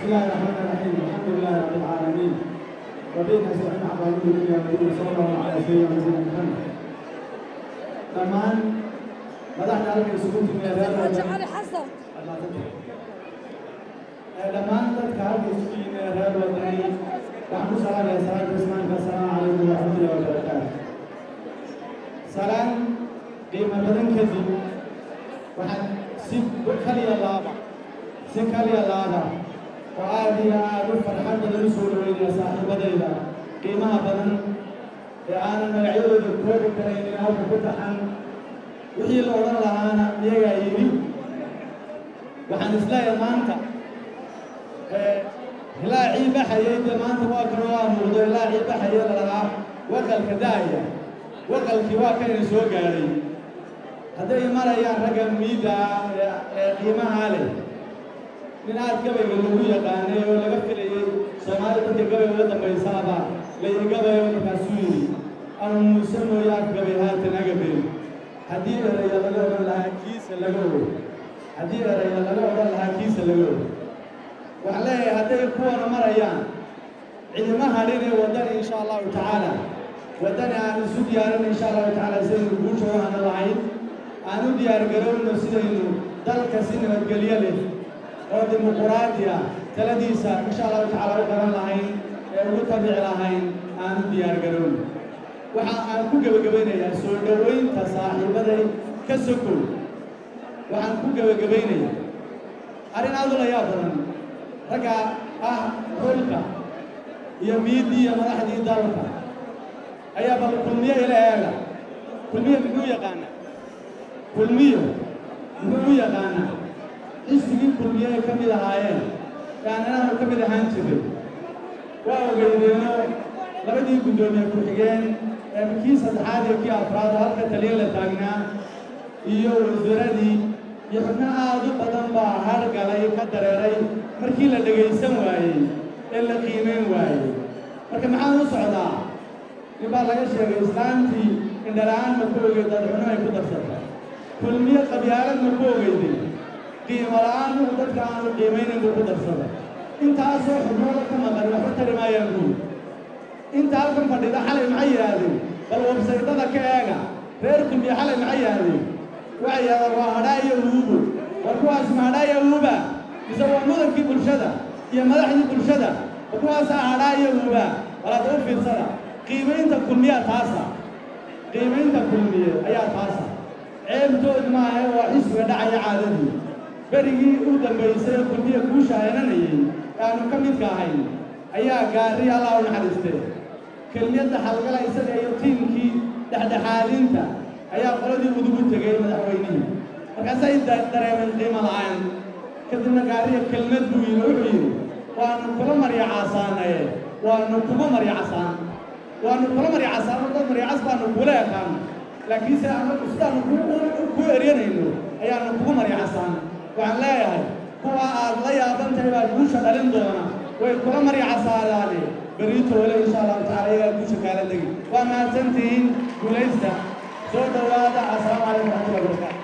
الله الرحمن الرحيم الحمد لله رب العالمين وبين أسعد عباد الله صلى الله عليه وسلم محمد كمان بدأنا على سكوت من هذا تعالي حسن لما أنت كهذا سكوت من هذا الوطني نحن سلام يا سلام بسمان السلام عليكم ورحمة الله وبركاته سلام قيمة بدن كذب واحد سب خلي الله سكالي الله وعادي فرحان بدن سوري يا صاحب بديلا قيمها بدن أنا ملعيب الكوب كريم أو فتحان وحي الأوران لهانا يجا يري وحن إسلاء مانتا لا عيب حياة مانتا واكروا موضوع لا عيب حياة لها وقل كداية وقل كواكا يسوق علي هذا يمر يا رجل ميدا قيمها عليه من عاد قبل يقولوا يقاني ولا قبل سماعة قبل ولا تبيسابا لا يقبل ولا كسوري أنا مسلم وياك قبل هاتنا قبل هدي رأي الله لها كيس لجوا هدي رأي الله لها كيس لجوا وعليه هذا يكون مريان عندما هذين ودنا إن شاء الله تعالى ودنا عن سوديارن إن شاء الله تعالى زين بوشوا عن العين أنا ديار قرون نسينه دل كسين الجليل أو ديمقراطية تلديسا إن شاء الله تعالى وقرن العين وتبع العين أنا ديار قرون waxaan ku gabagabeynayaa soo dhaweynta saaxiibaday ka sokow waxaan ku gabagabeynayaa arin aad u la yaab badan raga xulka iyo miidiya madaxdii dalka ayaa bal kulmiye ilaaga kulmiye muxuu yaqaana ismigii kulmiye ka mid ahaayeen kaanana ka mid ahaan jiray waa ogeydeenoo labadii gudoomiye ku xigeen kii saddexaad iyo kii afraad halka taliye la taagnaa iyo wasiiradii iyo xubno aad u badan baa hargalay ka dareeray markii la dhagaysan waayey ee la qiimeyn waayey marka maxaa u socdaa nin baa laga sheegay islaantii indhalaan ma ku ogeyd dadxuno ay ku darsatay kulmiye qabyaalad ma ku ogeyday qiimo la'aan dadka aanu qiimeynin buu ku darsaday intaasoo xubnooda ka maqan waxba tari maayaan guud انت halkan fadhida xalay maxay yiraahdeen bal website-da ka eega reerkum iyo xalay maxay yiraahdeen waxay waa hadaayo ugu kuwaas ma hadaayo uba isagoo mudankii bulshada iyo madaxdii bulshada kuwaas hadaayo uba wala doo fiirsada qiimeynta kulmiya taasa ayaa taasa ceebtood ma aha waa xisbiga dhacaya caadadii berigii u dambeysay kulmiya ku shaayanayay aanu ka mid ka ahayn ayaa gaari Allah u naxariistay kelmiyada halgala isaga iyo tiimkii dhaxdhaxaadinta ayaa qoladii ugu tagay madaxweynaha markaas ay dareemeen qiimo la'aan kadibna gaariga kelmad buu yiri waanu kula mariya casaanaye waanu kula mariya casaan dad mariya casbaanu kula yaqaan laakiin se ama ustaanu ku eryanayno ayaanu kula mariya casaan waxaan leeyahay kuwa aad la yaabantahay baa guusha dhalin doona way kula mariya casaanaade بريتو ولا إن شاء الله تعالى يجوز كلام لقي وما تنتين كليستا صوت هذا السلام عليكم ورحمة الله وبركاته